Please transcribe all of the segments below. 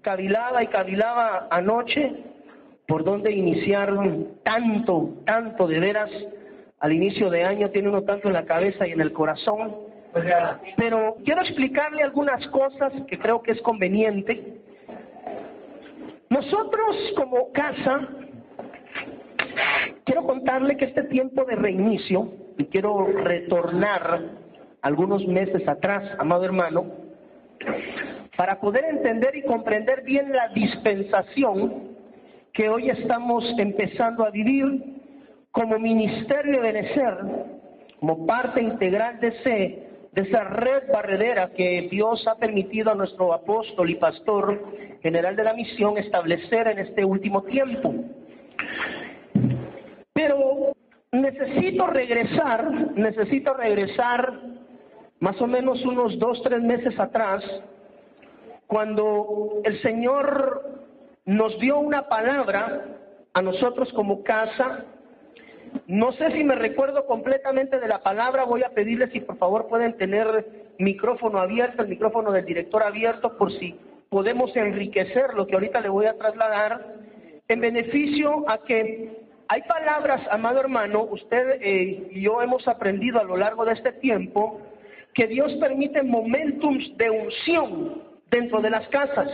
cavilaba y cavilaba anoche por dónde iniciar tanto de veras. Al inicio de año tiene uno tanto en la cabeza y en el corazón. Pero quiero explicarle algunas cosas que creo que es conveniente. Nosotros como casa, quiero contarle que este tiempo de reinicio, y quiero retornar algunos meses atrás, amado hermano, para poder entender y comprender bien la dispensación que hoy estamos empezando a vivir como ministerio de Benecer, como parte integral de esa red barredera que Dios ha permitido a nuestro apóstol y pastor general de la misión establecer en este último tiempo. Pero necesito regresar más o menos unos 2-3 meses atrás, cuando el Señor nos dio una palabra a nosotros como casa. No sé si me recuerdo completamente de la palabra. Voy a pedirles si por favor pueden tener micrófono abierto, el micrófono del director abierto, por si podemos enriquecer lo que ahorita le voy a trasladar, en beneficio a que hay palabras, amado hermano, usted y yo hemos aprendido a lo largo de este tiempo que Dios permite momentums de unción dentro de las casas,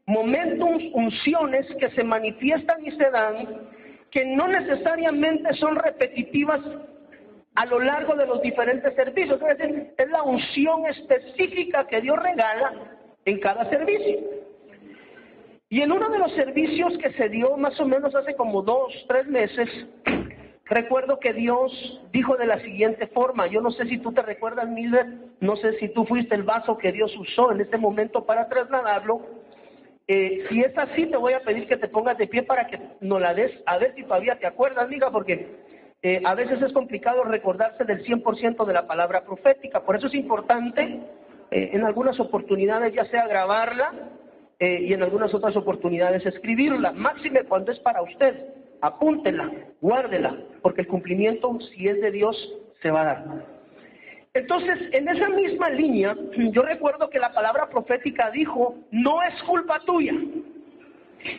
momentums, unciones que se manifiestan y se dan, que no necesariamente son repetitivas a lo largo de los diferentes servicios. Es decir, es la unción específica que Dios regala en cada servicio. Y en uno de los servicios que se dio más o menos hace como 2-3 meses, recuerdo que Dios dijo de la siguiente forma. Yo no sé si tú te recuerdas, Mildred, no sé si tú fuiste el vaso que Dios usó en este momento para trasladarlo. Si es así, te voy a pedir que te pongas de pie para que nos la des, a ver si todavía te acuerdas, amiga, porque a veces es complicado recordarse del 100% de la palabra profética. Por eso es importante en algunas oportunidades ya sea grabarla y en algunas otras oportunidades escribirla. Máxime cuando es para usted, apúntela, guárdela, porque el cumplimiento, si es de Dios, se va a dar. Entonces, en esa misma línea, yo recuerdo que la palabra profética dijo: no es culpa tuya,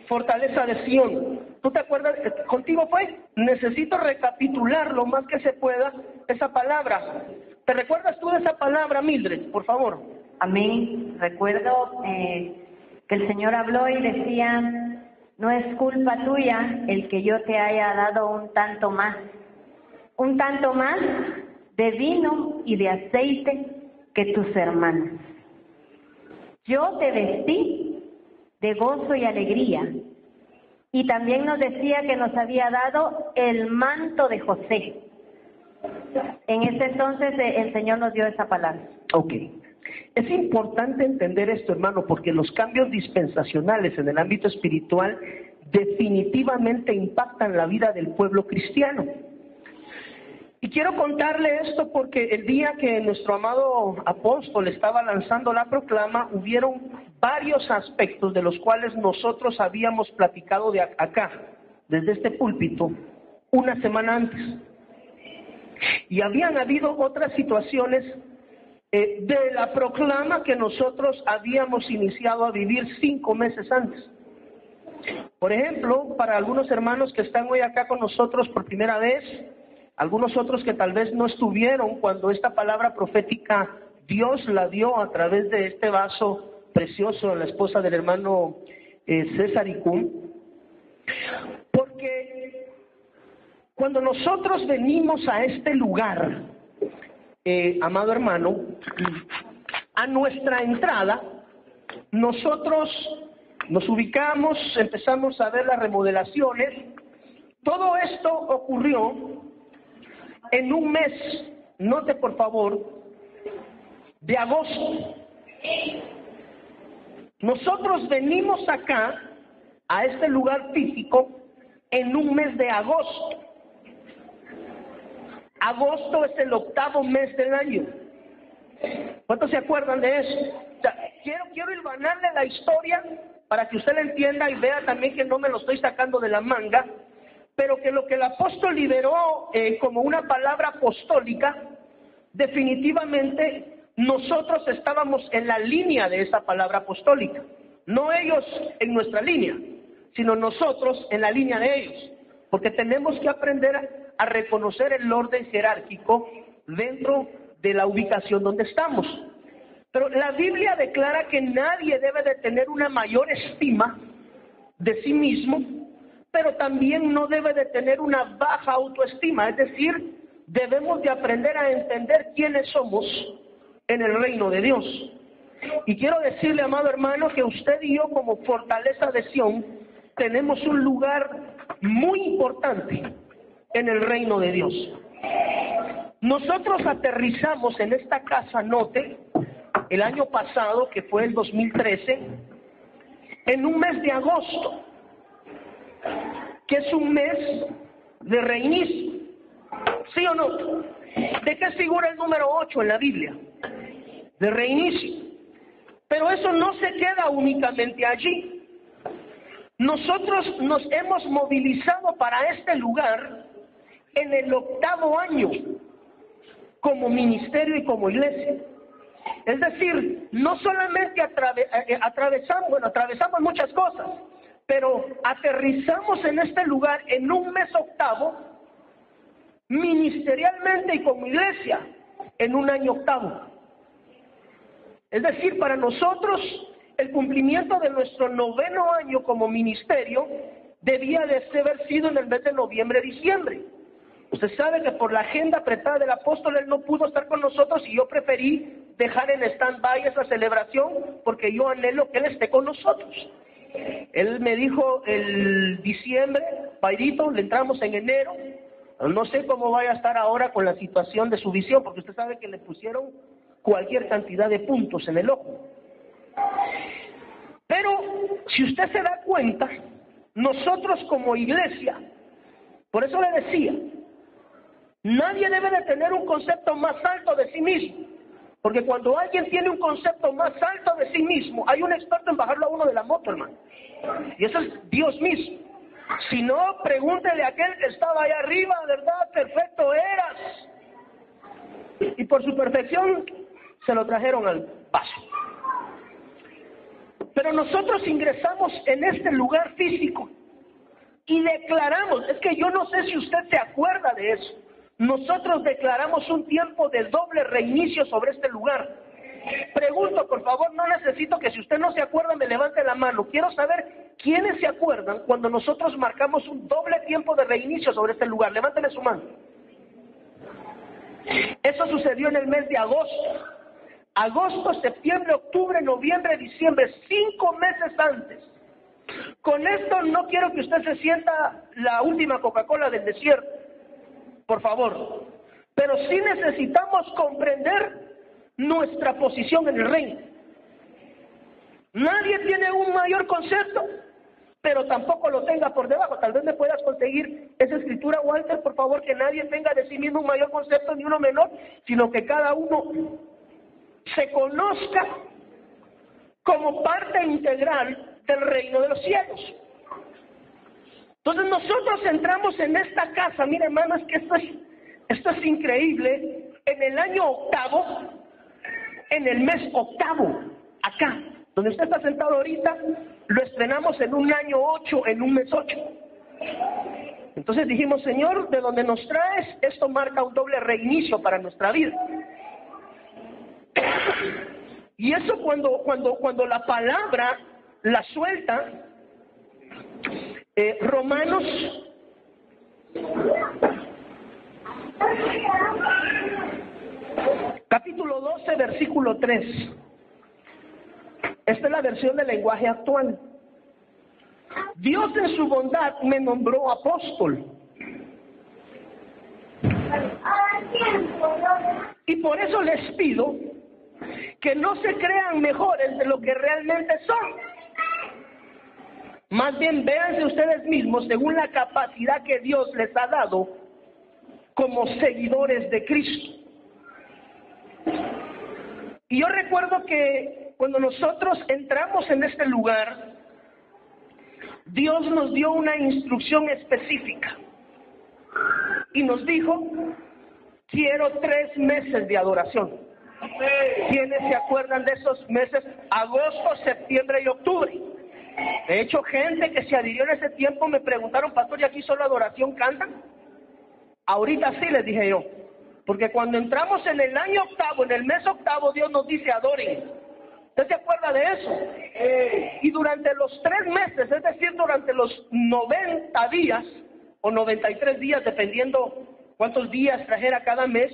fortaleza de Sión. ¿Tú te acuerdas? ¿Contigo fue? Necesito recapitular lo más que se pueda esa palabra. ¿Te recuerdas tú de esa palabra, Mildred, por favor? Amén. Recuerdo que el Señor habló y decía: no es culpa tuya el que yo te haya dado un tanto más de vino y de aceite que tus hermanas. Yo te vestí de gozo y alegría. Y también nos decía que nos había dado el manto de José. En ese entonces el Señor nos dio esa palabra. Ok. Es importante entender esto, hermano, porque los cambios dispensacionales en el ámbito espiritual definitivamente impactan la vida del pueblo cristiano. Y quiero contarle esto porque el día que nuestro amado apóstol estaba lanzando la proclama, hubieron varios aspectos de los cuales nosotros habíamos platicado de acá, desde este púlpito, una semana antes. Y habían habido otras situaciones de la proclama que nosotros habíamos iniciado a vivir 5 meses antes. Por ejemplo, para algunos hermanos que están hoy acá con nosotros por primera vez, algunos otros que tal vez no estuvieron cuando esta palabra profética Dios la dio a través de este vaso precioso, la esposa del hermano César Icún. Porque cuando nosotros venimos a este lugar, amado hermano, a nuestra entrada, nosotros nos ubicamos, empezamos a ver las remodelaciones. Todo esto ocurrió en un mes, note por favor, de agosto. Nosotros venimos acá, a este lugar físico, en un mes de agosto. Agosto es el 8º mes del año. ¿Cuántos se acuerdan de eso? O sea, quiero hilvanarle la historia para que usted la entienda y vea también que no me lo estoy sacando de la manga, pero que lo que el apóstol liberó como una palabra apostólica, definitivamente nosotros estábamos en la línea de esa palabra apostólica. No ellos en nuestra línea, sino nosotros en la línea de ellos. Porque tenemos que aprender a reconocer el orden jerárquico dentro de la ubicación donde estamos. Pero la Biblia declara que nadie debe de tener una mayor estima de sí mismo, pero también no debe de tener una baja autoestima. Es decir, debemos de aprender a entender quiénes somos en el reino de Dios. Y quiero decirle, amado hermano, que usted y yo como Fortaleza de Sion tenemos un lugar muy importante en el reino de Dios. Nosotros aterrizamos en esta casa Note el año pasado, que fue el 2013, en un mes de agosto, que es un mes de reinicio. ¿Sí o no? ¿De qué figura el número 8 en la Biblia? De reinicio. Pero eso no se queda únicamente allí. Nosotros nos hemos movilizado para este lugar en el 8º año como ministerio y como iglesia. Es decir, no solamente atravesamos muchas cosas, pero aterrizamos en este lugar en un mes 8º, ministerialmente y como iglesia, en un año 8º. Es decir, para nosotros, el cumplimiento de nuestro 9º año como ministerio debía de haber sido en el mes de noviembre-diciembre. Usted sabe que por la agenda apretada del apóstol, él no pudo estar con nosotros y yo preferí dejar en stand-by esa celebración porque yo anhelo que él esté con nosotros. Él me dijo el diciembre, Pairito, le entramos en enero. No sé cómo vaya a estar ahora con la situación de su visión, porque usted sabe que le pusieron cualquier cantidad de puntos en el ojo. Pero si usted se da cuenta, nosotros como iglesia, por eso le decía, nadie debe de tener un concepto más alto de sí mismo, porque cuando alguien tiene un concepto más alto de sí mismo, hay un experto en bajarlo a uno de la moto, hermano, y eso es Dios mismo. Si no, pregúntele a aquel que estaba allá arriba, ¿verdad? Perfecto eras. Y por su perfección se lo trajeron al paso. Pero nosotros ingresamos en este lugar físico y declaramos, es que yo no sé si usted se acuerda de eso, nosotros declaramos un tiempo de doble reinicio sobre este lugar. Pregunto, por favor, no necesito que si usted no se acuerda me levante la mano. Quiero saber quiénes se acuerdan cuando nosotros marcamos un doble tiempo de reinicio sobre este lugar. Levánteme su mano. Eso sucedió en el mes de agosto. Agosto, septiembre, octubre, noviembre, diciembre, 5 meses antes. Con esto no quiero que usted se sienta la última Coca-Cola del desierto, por favor. Pero sí necesitamos comprender nuestra posición en el reino. Nadie tiene un mayor concepto, pero tampoco lo tenga por debajo. Tal vez me puedas conseguir esa escritura, Walter, por favor, que nadie tenga de sí mismo un mayor concepto ni uno menor, sino que cada uno se conozca como parte integral del reino de los cielos. Entonces nosotros entramos en esta casa, mire hermanos, que esto es increíble, en el año 8º, en el mes 8º, acá, donde usted está sentado ahorita, lo estrenamos en un año 8, en un mes 8. Entonces dijimos, Señor, de donde nos traes, esto marca un doble reinicio para nuestra vida. Y eso cuando la palabra la suelta, Romanos capítulo 12, versículo 3. Esta es la versión del lenguaje actual. Dios en su bondad me nombró apóstol. Y por eso les pido que no se crean mejores de lo que realmente son. Más bien véanse ustedes mismos según la capacidad que Dios les ha dado como seguidores de Cristo. Y yo recuerdo que cuando nosotros entramos en este lugar, Dios nos dio una instrucción específica y nos dijo, quiero 3 meses de adoración. ¿Quiénes se acuerdan de esos meses? Agosto, septiembre y octubre. De hecho, gente que se adhirió en ese tiempo me preguntaron, pastor, ¿y aquí solo adoración cantan? Ahorita sí, les dije yo. Porque cuando entramos en el año octavo, en el mes octavo, Dios nos dice adoren. ¿Usted se acuerda de eso? Y durante los 3 meses, es decir, durante los 90 días o 93 días, dependiendo cuántos días trajera cada mes,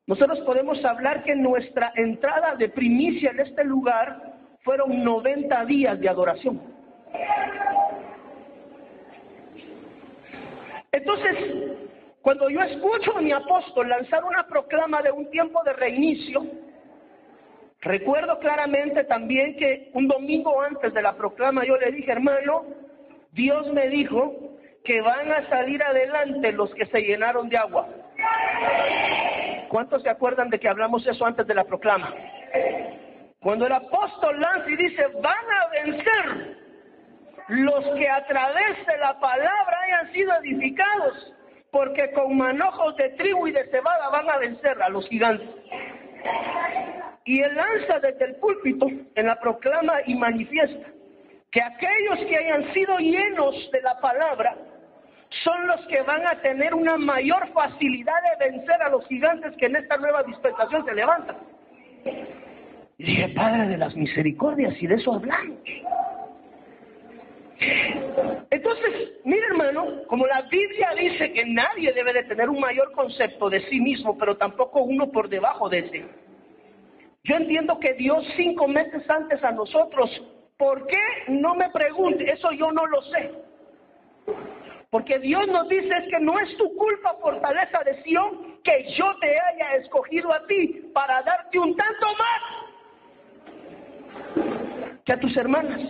nosotros podemos hablar que nuestra entrada de primicia en este lugar fueron 90 días de adoración. Entonces, cuando yo escucho a mi apóstol lanzar una proclama de un tiempo de reinicio, recuerdo claramente también que un domingo antes de la proclama yo le dije, hermano, Dios me dijo que van a salir adelante los que se llenaron de agua. ¿Cuántos se acuerdan de que hablamos eso antes de la proclama? Cuando el apóstol lanza y dice, van a vencer los que a través de la palabra hayan sido edificados, porque con manojos de trigo y de cebada van a vencer a los gigantes. Y él lanza desde el púlpito en la proclama y manifiesta que aquellos que hayan sido llenos de la palabra son los que van a tener una mayor facilidad de vencer a los gigantes que en esta nueva dispensación se levantan. Y dije, Padre de las misericordias, y de eso hablamos. Entonces, mire hermano, como la Biblia dice que nadie debe de tener un mayor concepto de sí mismo, pero tampoco uno por debajo de ese. Yo entiendo que Dios 5 meses antes a nosotros, ¿por qué? No me pregunte, eso yo no lo sé. Porque Dios nos dice es que no es tu culpa, fortaleza de Sión, que yo te haya escogido a ti para darte un tanto más que a tus hermanas.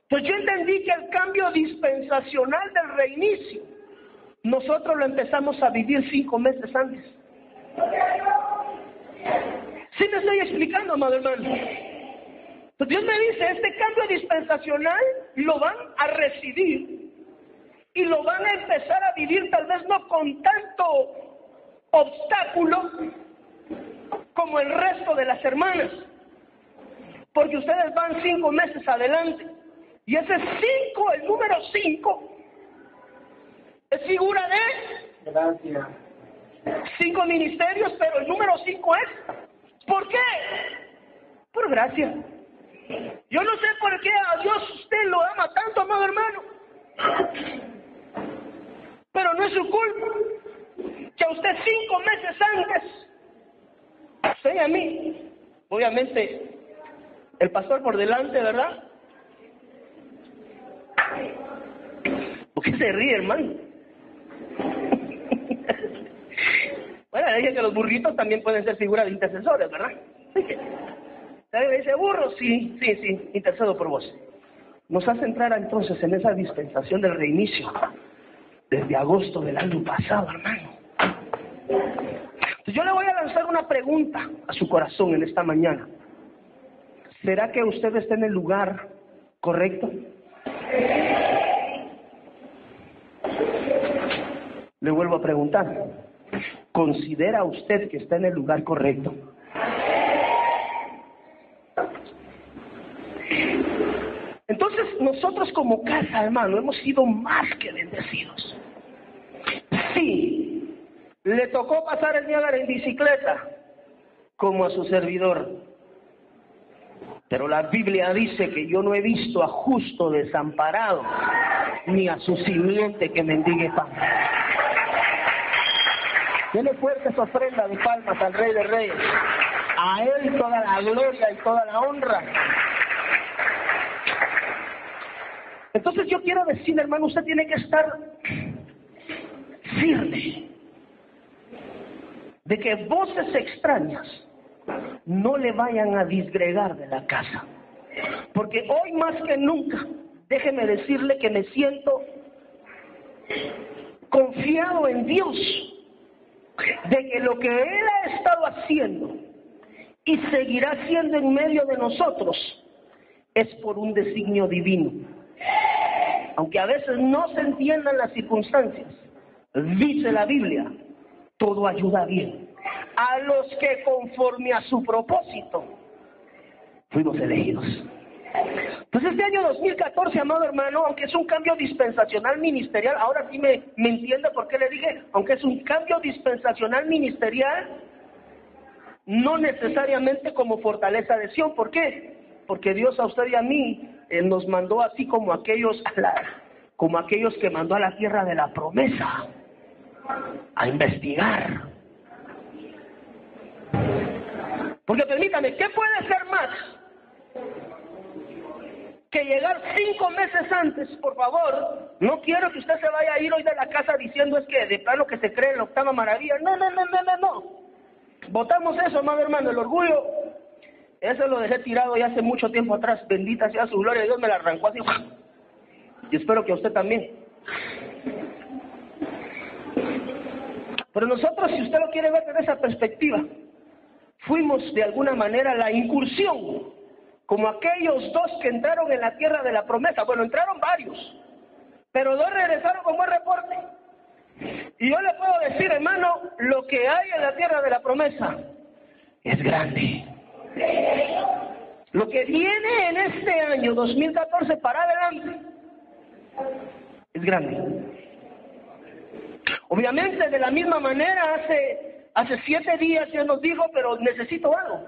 Entonces yo entendí que el cambio dispensacional del reinicio, nosotros lo empezamos a vivir 5 meses antes. ¿Sí me estoy explicando, amado hermano? Entonces Dios me dice, este cambio dispensacional lo van a recibir y lo van a empezar a vivir tal vez no con tanto obstáculo como el resto de las hermanas, porque ustedes van 5 meses adelante. Y ese 5, el número 5, es figura de... Gracias. 5 ministerios, pero el número 5 es... ¿Por qué? Por gracia. Yo no sé por qué a Dios usted lo ama tanto, amado hermano. Pero no es su culpa que a usted 5 meses antes, usted y a mí, obviamente, el pastor por delante, ¿verdad? ¿Por qué se ríe, hermano? Bueno, le dije que los burritos también pueden ser figuras de intercesores, ¿verdad? ¿Usted le dice burro? Sí, intercedo por vos. Nos hace entrar entonces en esa dispensación del reinicio desde agosto del año pasado, hermano. Entonces yo le voy a lanzar una pregunta a su corazón en esta mañana. ¿Será que usted está en el lugar correcto? Le vuelvo a preguntar. ¿Considera usted que está en el lugar correcto? Entonces nosotros como casa, hermano, hemos sido más que bendecidos. Sí, le tocó pasar el Niágara en bicicleta, como a su servidor. Pero la Biblia dice que yo no he visto a justo desamparado, ni a su simiente que mendigue pan. Tiene fuerte esa ofrenda de palmas al Rey de Reyes. A Él toda la gloria y toda la honra. Entonces yo quiero decirle, hermano, usted tiene que estar firme de que voces extrañas no le vayan a disgregar de la casa. Porque hoy más que nunca, déjeme decirle que me siento confiado en Dios, de que lo que Él ha estado haciendo y seguirá haciendo en medio de nosotros es por un designio divino. Aunque a veces no se entiendan las circunstancias, dice la Biblia, todo ayuda bien a los que conforme a su propósito fuimos elegidos. Pues este año 2014, amado hermano, aunque es un cambio dispensacional ministerial, ahora sí me entiende por qué le dije, aunque es un cambio dispensacional ministerial, no necesariamente como fortaleza de Sión. ¿Por qué? Porque Dios a usted y a mí nos mandó así como aquellos que mandó a la tierra de la promesa a investigar. Porque permítame, ¿qué puede ser más que llegar 5 meses antes? Por favor, no quiero que usted se vaya a ir hoy de la casa diciendo es que de plano que se cree en la octava maravilla. No. Votamos eso, amado hermano, el orgullo. Eso lo dejé tirado ya hace mucho tiempo atrás. Bendita sea su gloria, Dios me la arrancó así. Y espero que a usted también. Pero nosotros, si usted lo quiere ver desde esa perspectiva, fuimos de alguna manera la incursión, como aquellos 2 que entraron en la tierra de la promesa. Bueno, entraron varios, pero 2 regresaron con buen reporte. Y yo le puedo decir, hermano, lo que hay en la tierra de la promesa es grande. Lo que viene en este año 2014 para adelante es grande. Obviamente, de la misma manera, hace 7 días ya nos dijo, pero necesito algo.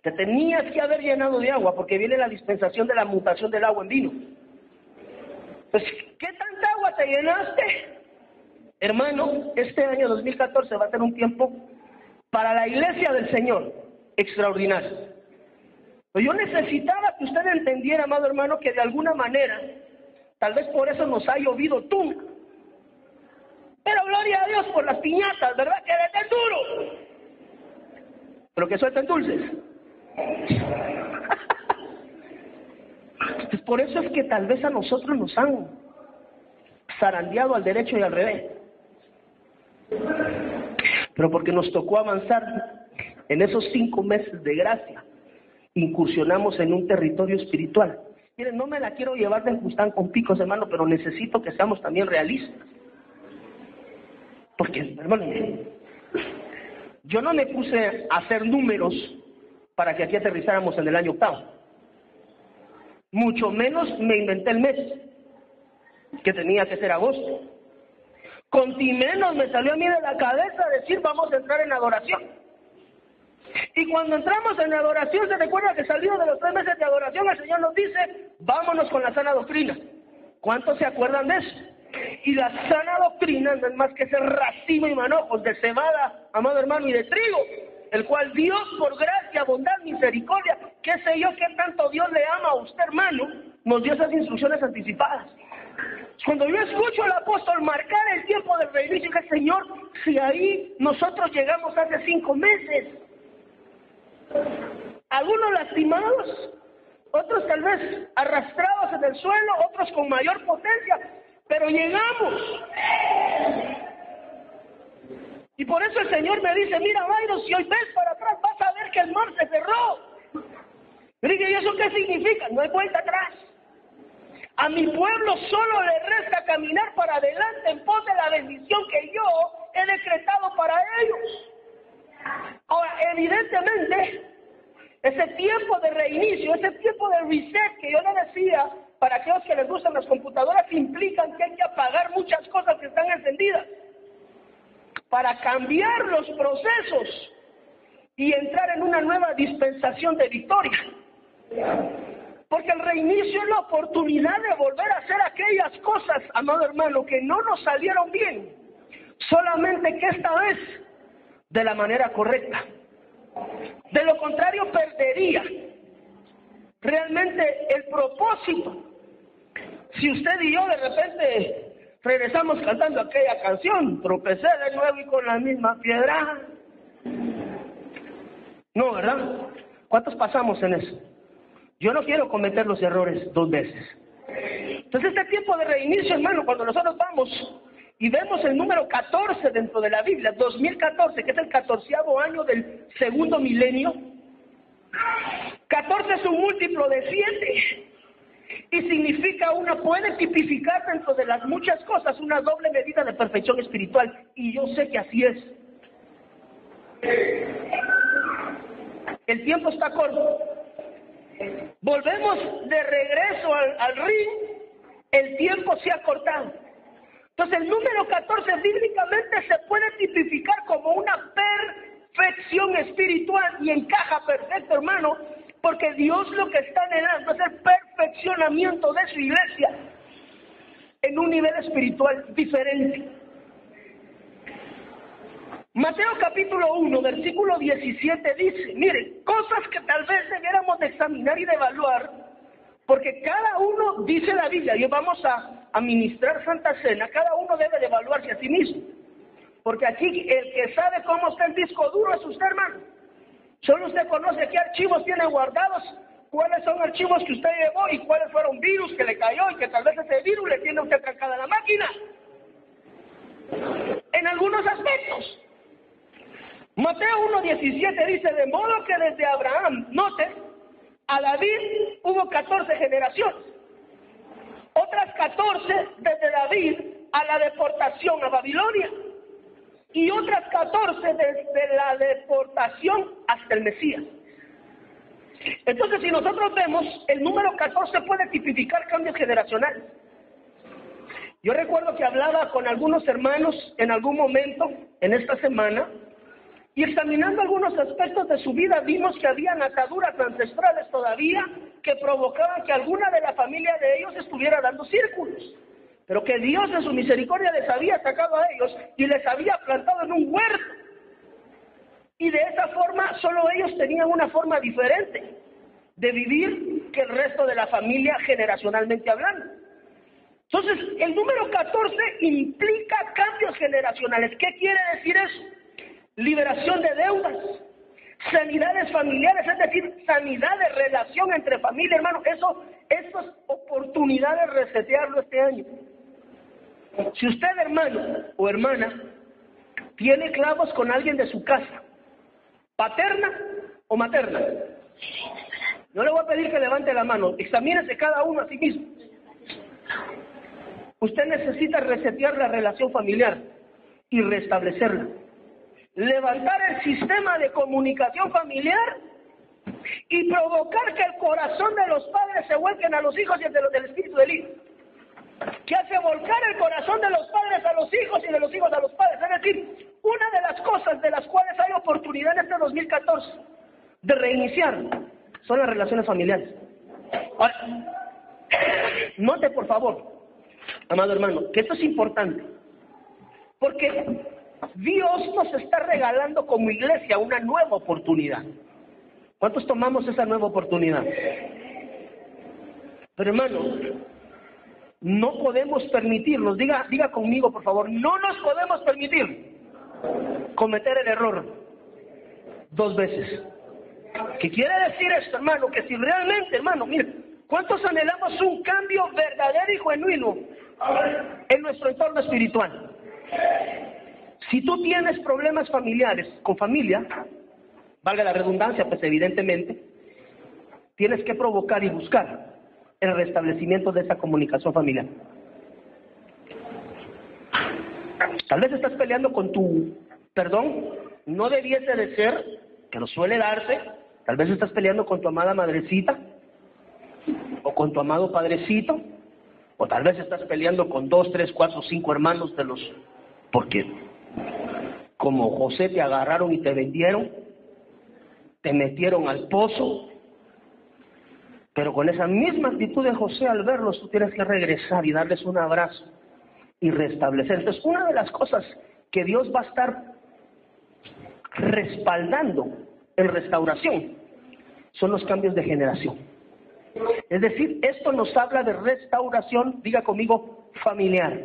Te tenías que haber llenado de agua, porque viene la dispensación de la mutación del agua en vino. Pues, ¿qué tanta agua te llenaste? Hermano, este año 2014 va a ser un tiempo para la iglesia del Señor extraordinario. Pero yo necesitaba que usted entendiera, amado hermano, que de alguna manera, tal vez por eso nos ha llovido tunca. Pero gloria a Dios por las piñatas, ¿verdad? Que eres duro, pero que suelten dulces. Pues por eso es que tal vez a nosotros nos han zarandeado al derecho y al revés. Pero porque nos tocó avanzar en esos 5 meses de gracia, incursionamos en un territorio espiritual. Miren, no me la quiero llevar de Justán con picos, hermano, pero necesito que seamos también realistas. Porque, hermano, yo no me puse a hacer números para que aquí aterrizáramos en el año 8º. Mucho menos me inventé el mes, que tenía que ser agosto. Conti menos me salió a mí de la cabeza decir vamos a entrar en adoración. Y cuando entramos en adoración, se recuerda que salido de los 3 meses de adoración, el Señor nos dice, vámonos con la sana doctrina. ¿Cuántos se acuerdan de eso? Y la sana doctrina no es más que ese racimo y manojos de cebada, amado hermano, y de trigo, el cual Dios, por gracia, bondad, misericordia, qué sé yo, qué tanto Dios le ama a usted, hermano, nos dio esas instrucciones anticipadas. Cuando yo escucho al apóstol marcar el tiempo del reinicio, dije, Señor, si ahí nosotros llegamos hace 5 meses, algunos lastimados, otros tal vez arrastrados en el suelo, otros con mayor potencia, pero llegamos. Y por eso el Señor me dice, mira, Byron, si hoy ves para atrás, vas a ver que el mar se cerró. Y dije, ¿y eso qué significa? No hay vuelta atrás. A mi pueblo solo le resta caminar para adelante en pos de la bendición que yo he decretado para ellos. Ahora, evidentemente, ese tiempo de reinicio, ese tiempo de reset que yo le decía, para aquellos que les gustan las computadoras, implican que hay que apagar muchas cosas que están encendidas para cambiar los procesos y entrar en una nueva dispensación de victoria. Porque el reinicio es la oportunidad de volver a hacer aquellas cosas, amado hermano, que no nos salieron bien, solamente que esta vez de la manera correcta. De lo contrario, perdería realmente el propósito. Si usted y yo de repente regresamos cantando aquella canción, tropecé de nuevo y con la misma piedra. No, ¿verdad? ¿Cuántos pasamos en eso? Yo no quiero cometer los errores 2 veces. Entonces este tiempo de reinicio, hermano, cuando nosotros vamos y vemos el número 14 dentro de la Biblia, 2014, que es el 14º año del 2.º milenio, 14 es un múltiplo de 7 y significa puede tipificar dentro de las muchas cosas una doble medida de perfección espiritual, y yo sé que así es. El tiempo está corto. Volvemos de regreso al ring, el tiempo se ha cortado. Entonces el número 14 bíblicamente se puede tipificar como una perfección espiritual y encaja perfecto, hermano, porque Dios lo que está anhelando es el perfeccionamiento de su iglesia en un nivel espiritual diferente. Mateo capítulo 1, versículo 17 dice, miren, cosas que tal vez debiéramos de examinar y de evaluar, porque cada uno, dice la Biblia, y vamos a ministrar Santa Cena, cada uno debe de evaluarse a sí mismo. Porque aquí el que sabe cómo está el disco duro es usted, hermano. Solo usted conoce qué archivos tiene guardados, cuáles son archivos que usted llevó y cuáles fueron virus que le cayó y que tal vez ese virus le tiene a usted trancada la máquina. En algunos aspectos. Mateo 1:17 dice, de modo que desde Abraham, note, a David hubo 14 generaciones. Otras 14 desde David a la deportación a Babilonia. Y otras 14 desde la deportación hasta el Mesías. Entonces, si nosotros vemos, el número 14 puede tipificar cambios generacionales. Yo recuerdo que hablaba con algunos hermanos en algún momento, en esta semana, y examinando algunos aspectos de su vida, vimos que habían ataduras ancestrales todavía que provocaban que alguna de la familia de ellos estuviera dando círculos. Pero que Dios en su misericordia les había sacado a ellos y les había plantado en un huerto. Y de esa forma, solo ellos tenían una forma diferente de vivir que el resto de la familia generacionalmente hablando. Entonces, el número 14 implica cambios generacionales. ¿Qué quiere decir eso? Liberación de deudas, sanidades familiares, es decir, sanidad de relación entre familia, hermano. Eso es oportunidad de resetearlo este año. Si usted, hermano o hermana, tiene clavos con alguien de su casa, paterna o materna, no le voy a pedir que levante la mano, examínese cada uno a sí mismo. Usted necesita resetear la relación familiar y restablecerla. Levantar el sistema de comunicación familiar y provocar que el corazón de los padres se vuelquen a los hijos y el del espíritu del hijo. Que hace volcar el corazón de los padres a los hijos y de los hijos a los padres. Es decir, una de las cosas de las cuales hay oportunidad en este 2014 de reiniciar son las relaciones familiares. Ahora, note por favor, amado hermano, que esto es importante, porque Dios nos está regalando como iglesia una nueva oportunidad. ¿Cuántos tomamos esa nueva oportunidad? Pero hermano, no podemos permitirnos, diga conmigo por favor, no nos podemos permitir cometer el error 2 veces. ¿Qué quiere decir esto, hermano? Que si realmente, hermano, mire, ¿cuántos anhelamos un cambio verdadero y genuino en nuestro entorno espiritual? Si tú tienes problemas familiares con familia, valga la redundancia, pues evidentemente, tienes que provocar y buscar el restablecimiento de esa comunicación familiar. Tal vez estás peleando con tu perdón, no debiese de ser, pero suele darse. Tal vez estás peleando con tu amada madrecita, o con tu amado padrecito, o tal vez estás peleando con 2, 3, 4, 5 hermanos de los... Porque como José te agarraron y te vendieron, te metieron al pozo, pero con esa misma actitud de José al verlos, tú tienes que regresar y darles un abrazo y restablecer. Entonces, una de las cosas que Dios va a estar respaldando en restauración son los cambios de generación. Es decir, esto nos habla de restauración, diga conmigo, familiar.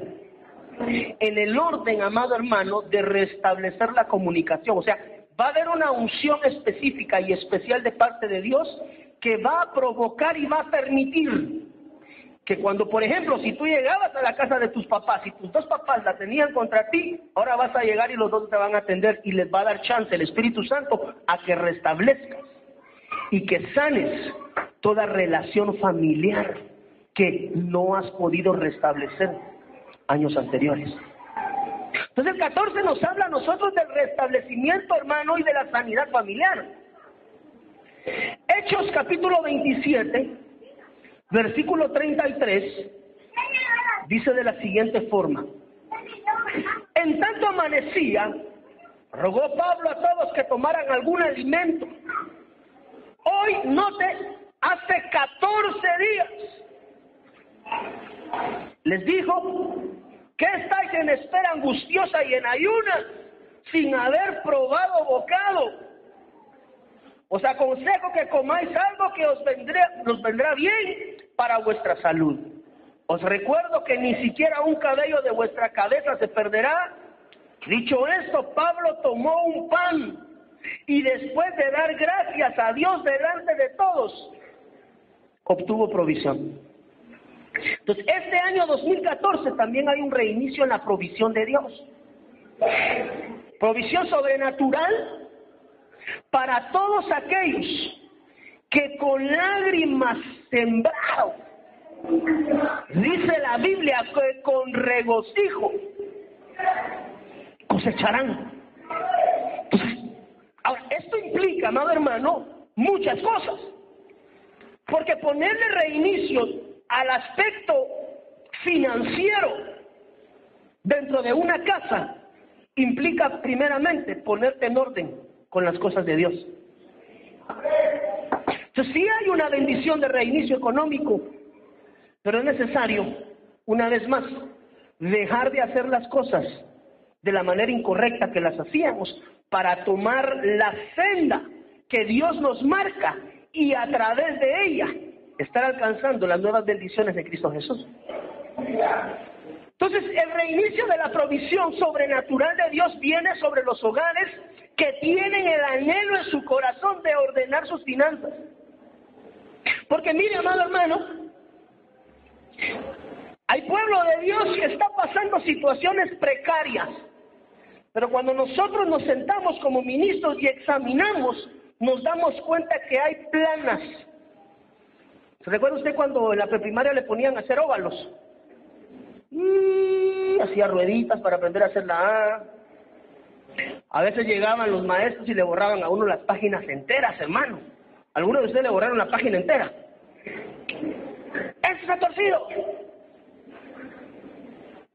En el orden, amado hermano, de restablecer la comunicación. O sea, va a haber una unción específica y especial de parte de Dios que va a provocar y va a permitir que cuando, por ejemplo, si tú llegabas a la casa de tus papás y tus 2 papás la tenían contra ti, ahora vas a llegar y los 2 te van a atender y les va a dar chance el Espíritu Santo a que restablezcas y que sanes toda relación familiar que no has podido restablecer años anteriores. Entonces el 14 nos habla a nosotros del restablecimiento, hermano, y de la sanidad familiar. Hechos capítulo 27, versículo 33, dice de la siguiente forma: en tanto amanecía, rogó Pablo a todos que tomaran algún alimento. Hoy, note, hace 14 días, les dijo: ¿qué estáis en espera angustiosa y en ayunas, sin haber probado bocado? Os aconsejo que comáis algo que os vendrá bien para vuestra salud. Os recuerdo que ni siquiera un cabello de vuestra cabeza se perderá. Dicho esto, Pablo tomó un pan y después de dar gracias a Dios delante de todos, obtuvo provisión. Entonces, este año 2014 también hay un reinicio en la provisión de Dios. Provisión sobrenatural para todos aquellos que con lágrimas sembraron, dice la Biblia, que con regocijo cosecharán. Entonces, ahora, esto implica, amado hermano, muchas cosas. Porque ponerle reinicio al aspecto financiero dentro de una casa implica primeramente ponerte en orden con las cosas de Dios. Entonces sí hay una bendición de reinicio económico, pero es necesario, una vez más, dejar de hacer las cosas de la manera incorrecta que las hacíamos para tomar la senda que Dios nos marca y a través de ella estar alcanzando las nuevas bendiciones de Cristo Jesús. Entonces, el reinicio de la provisión sobrenatural de Dios viene sobre los hogares que tienen el anhelo en su corazón de ordenar sus finanzas. Porque mire, amado hermano, hay pueblo de Dios que está pasando situaciones precarias, pero cuando nosotros nos sentamos como ministros y examinamos, nos damos cuenta que hay planas. ¿Se recuerda usted cuando en la preprimaria le ponían a hacer óvalos? Hacía rueditas para aprender a hacer la A. A veces llegaban los maestros y le borraban a uno las páginas enteras, hermano. ¿Algunos de ustedes le borraron la página entera? ¡Eso está torcido!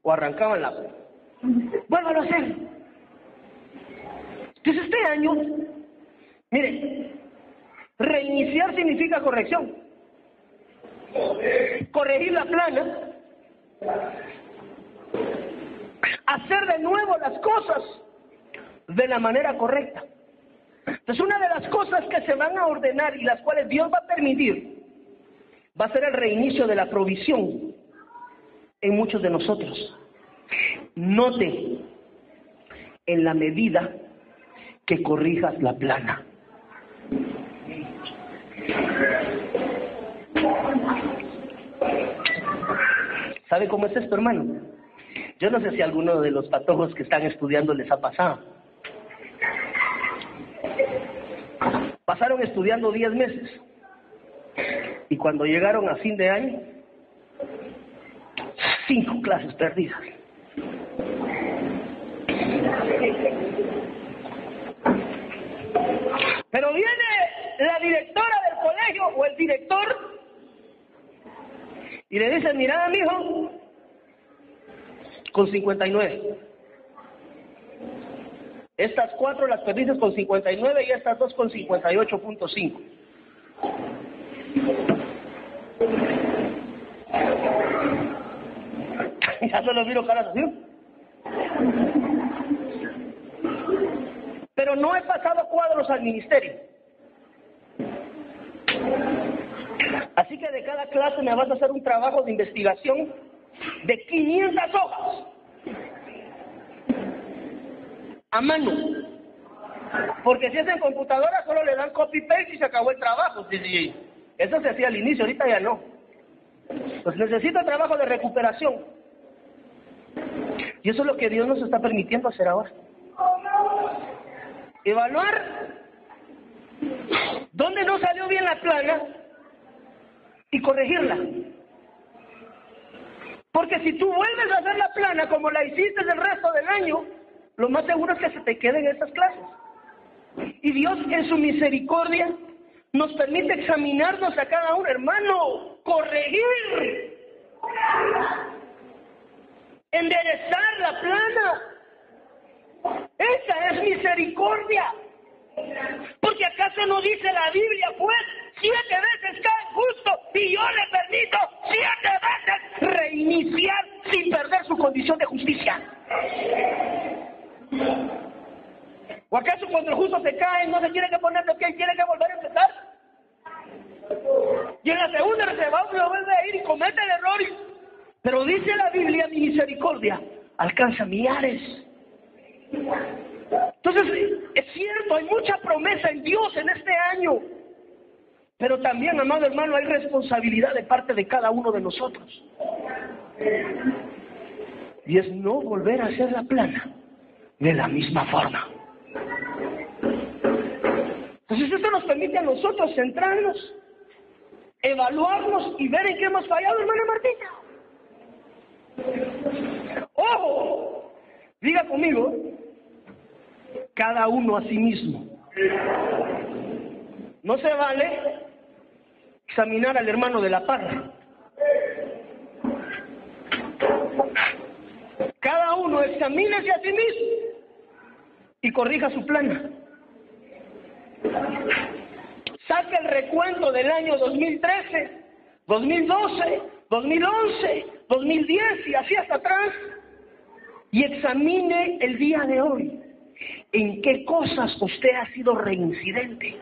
O arrancaban la... ¡Vuélvalo a hacer! Entonces este año, mire, reiniciar significa corrección. Corregir la plana, hacer de nuevo las cosas de la manera correcta. Entonces una de las cosas que se van a ordenar y las cuales Dios va a permitir va a ser el reinicio de la provisión en muchos de nosotros. Note, en la medida que corrijas la plana. ¿Sabe cómo es esto, hermano? Yo no sé si a alguno de los patojos que están estudiando les ha pasado. Pasaron estudiando 10 meses y cuando llegaron a fin de año, 5 clases perdidas. Pero viene la directora del colegio o el director y le dice: mira, mijo, con 59. Estas 4 las perdiste con 59 y estas 2 con 58.5. Ya se los miro caras así. Pero no he pasado cuadros al ministerio. Así que de cada clase me vas a hacer un trabajo de investigación de 500 hojas. A mano. Porque si es en computadora solo le dan copy-paste y se acabó el trabajo. Sí. Eso se hacía al inicio, ahorita ya no. Pues necesito trabajo de recuperación. Y eso es lo que Dios nos está permitiendo hacer ahora. Evaluar dónde no salió bien la plana y corregirla. Porque si tú vuelves a hacer la plana como la hiciste el resto del año, lo más seguro es que se te queden estas clases. Y Dios en su misericordia nos permite examinarnos a cada uno, hermano, corregir, enderezar la plana. Esa es misericordia. Porque acaso no dice la Biblia, pues, 7 veces cae justo y yo le permito 7 veces reiniciar sin perder su condición de justicia. ¿O acaso cuando el justo se cae no se tiene que poner de pie y tiene que volver a empezar? Y en la segunda se va y vuelve a ir y comete el error. Pero dice la Biblia, mi misericordia alcanza millares. Entonces, es cierto, hay mucha promesa en Dios en este año. Pero también, amado hermano, hay responsabilidad de parte de cada uno de nosotros. Y es no volver a hacer la plana de la misma forma. Entonces, esto nos permite a nosotros centrarnos, evaluarnos y ver en qué hemos fallado, hermana Martita. ¡Ojo! Diga conmigo, cada uno a sí mismo. No se vale examinar al hermano de la parra. Cada uno examínese a sí mismo y corrija su plana. Saque el recuento del año 2013, 2012, 2011, 2010 y así hasta atrás y examine el día de hoy. ¿En qué cosas usted ha sido reincidente?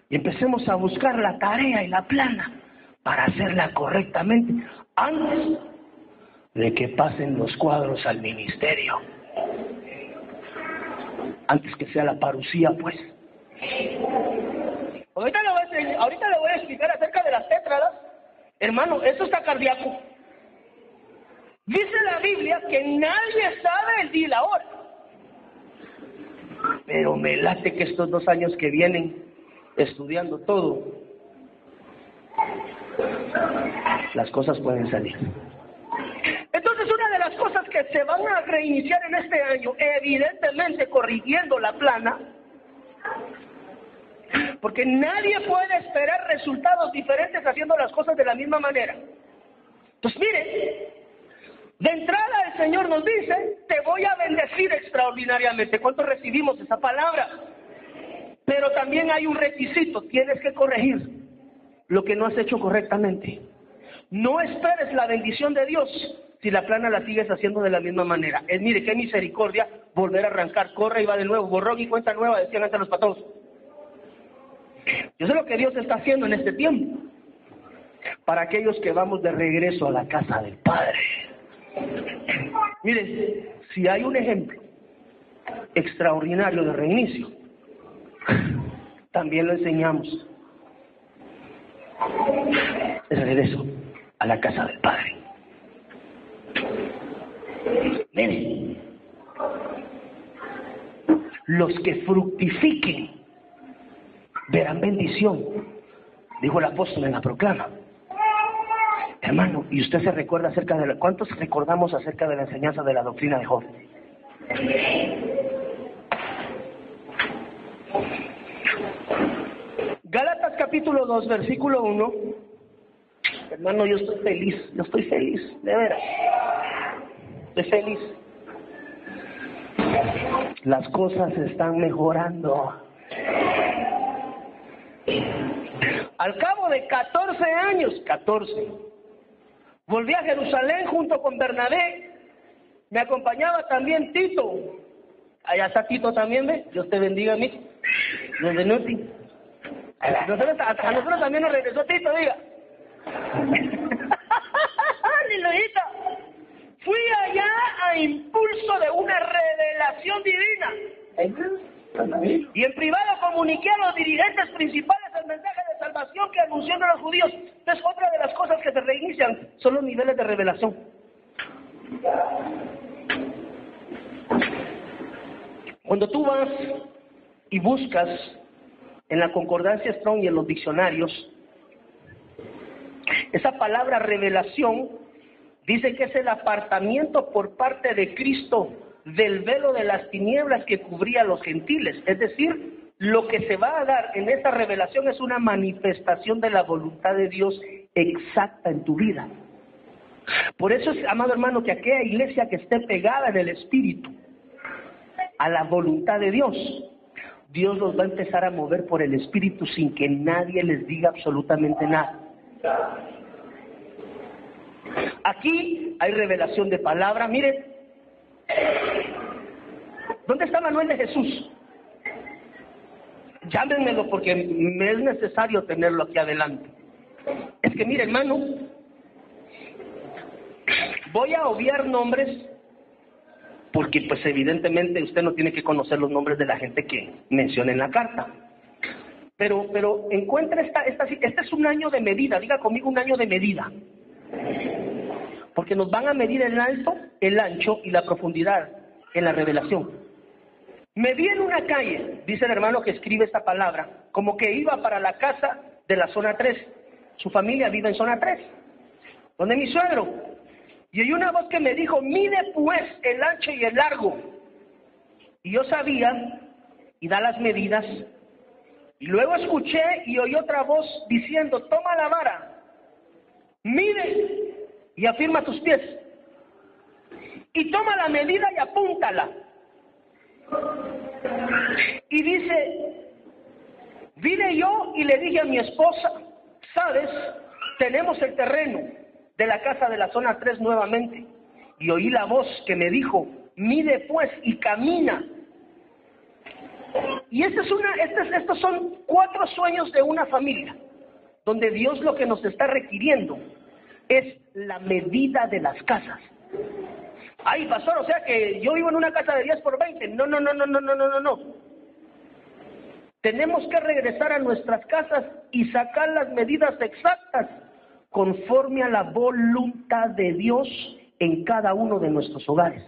Y empecemos a buscar la tarea y la plana para hacerla correctamente antes de que pasen los cuadros al ministerio. Antes que sea la parucía, pues. Ahorita le voy a explicar acerca de las tétradas. Hermano, esto está cardíaco. Dice la Biblia que nadie sabe el día y la hora. Pero me late que estos 2 años que vienen estudiando todo, las cosas pueden salir. Entonces, una de las cosas que se van a reiniciar en este año, evidentemente corrigiendo la plana, porque nadie puede esperar resultados diferentes haciendo las cosas de la misma manera. Entonces, mire, de entrada el Señor nos dice, te voy a bendecir extraordinariamente. ¿Cuántos recibimos esa palabra? Pero también hay un requisito, tienes que corregir lo que no has hecho correctamente. No esperes la bendición de Dios si la plana la sigues haciendo de la misma manera. Mire, qué misericordia volver a arrancar, corre y va de nuevo, borrón y cuenta nueva, decían antes los patos. Yo sé lo que Dios está haciendo en este tiempo para aquellos que vamos de regreso a la casa del Padre. Mire, si hay un ejemplo extraordinario de reinicio, también lo enseñamos. El regreso a la casa del Padre. Miren, los que fructifiquen verán bendición, dijo el apóstol en la proclama. Hermano, ¿y usted se recuerda acerca de cuántos recordamos acerca de la enseñanza de la doctrina de Job? Gálatas capítulo 2, versículo 1. Hermano, yo estoy feliz, de veras. Estoy feliz. Las cosas están mejorando. Al cabo de 14 años, volví a Jerusalén junto con Bernabé. Me acompañaba también Tito. Allá está Tito también, ¿ve? Dios te bendiga, a mí. Desde Nuti. A nosotros también nos regresó Tito, diga. Liludito. Fui allá a impulso de una revelación divina. Y en privado comuniqué a los dirigentes principales el mensaje de salvación que anunció a los judíos. Entonces, otra de las cosas que se reinician son los niveles de revelación. Cuando tú vas y buscas en la concordancia Strong y en los diccionarios Esa palabra revelación dice que es el apartamiento por parte de Cristo del velo de las tinieblas que cubría a los gentiles. Es decir, lo que se va a dar en esa revelación es una manifestación de la voluntad de Dios exacta en tu vida. Por eso es, amado hermano, que aquella iglesia que esté pegada en el Espíritu a la voluntad de Dios, Dios los va a empezar a mover por el Espíritu sin que nadie les diga absolutamente nada. Aquí hay revelación de palabra. Miren, ¿dónde está Manuel de Jesús? Llámenmelo porque me es necesario tenerlo aquí adelante. Es que mire, hermano, voy a obviar nombres porque pues evidentemente usted no tiene que conocer los nombres de la gente que menciona en la carta. Pero encuentra este es un año de medida, diga conmigo un año de medida. Porque nos van a medir el alto, el ancho y la profundidad en la revelación. Me vi en una calle, dice el hermano que escribe esta palabra, como que iba para la casa de la zona 3. Su familia vive en zona 3, donde mi suegro. Y oí una voz que me dijo, mide pues el ancho y el largo. Y yo sabía, y da las medidas. Y luego escuché y oí otra voz diciendo, toma la vara, mide y afirma tus pies. Y toma la medida y apúntala. Y dice, vine yo y le dije a mi esposa, sabes, tenemos el terreno de la casa de la zona 3 nuevamente. Y oí la voz que me dijo, mide pues y camina. Y estos son 4 sueños de una familia, donde Dios lo que nos está requiriendo es la medida de las casas. Ay, pastor, o sea que yo vivo en una casa de 10 por 20. No. Tenemos que regresar a nuestras casas y sacar las medidas exactas conforme a la voluntad de Dios en cada uno de nuestros hogares.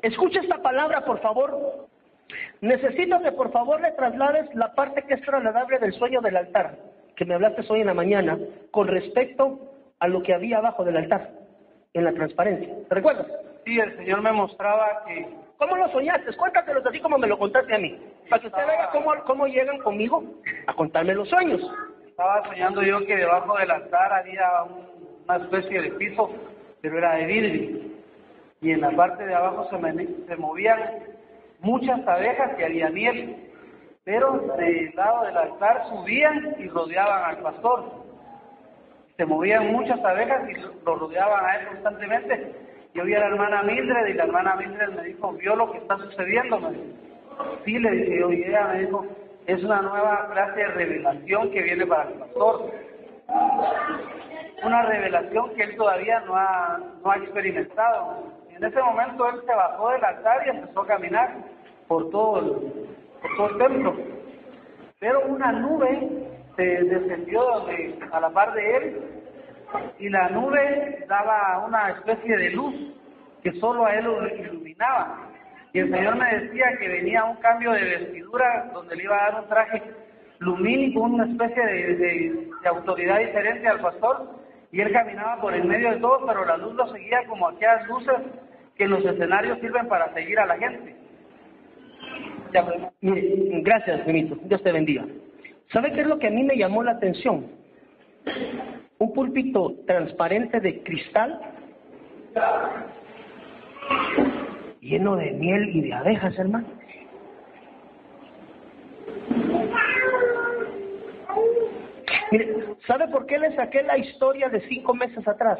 Escucha esta palabra, por favor. Necesito que por favor le traslades la parte que es trasladable del sueño del altar, que me hablaste hoy en la mañana, con respecto a lo que había abajo del altar, en la transparencia. ¿Te recuerdas? Sí, el Señor me mostraba que... ¿Cómo lo soñaste? Cuéntatelos así como me lo contaste a mí, para que usted vea cómo llegan conmigo a contarme los sueños. Estaba soñando yo que debajo del altar había una especie de piso, pero era de vidrio. Y en la parte de abajo se movían muchas abejas que había miel. Pero del lado del altar subían y rodeaban al pastor. Se movían muchas abejas y lo rodeaban a él constantemente. Yo vi a la hermana Mildred y la hermana Mildred me dijo, ¿vio lo que está sucediendo? Me dijo. Sí, le dije yo, y ella me dijo, es una nueva clase de revelación que viene para el pastor. Una revelación que él todavía no ha experimentado. Y en ese momento él se bajó del altar y empezó a caminar por todo el templo. Pero una nube se descendió a la par de él, y la nube daba una especie de luz que solo a él lo iluminaba. Y el Señor me decía que venía un cambio de vestidura donde le iba a dar un traje lumínico, una especie de autoridad diferente al pastor, y él caminaba por el medio de todo, pero la luz lo seguía como aquellas luces que en los escenarios sirven para seguir a la gente. Mire, gracias, Benito. Dios te bendiga. ¿Sabe qué es lo que a mí me llamó la atención? Un púlpito transparente de cristal, lleno de miel y de abejas, hermano. Mire, ¿sabe por qué le saqué la historia de 5 meses atrás?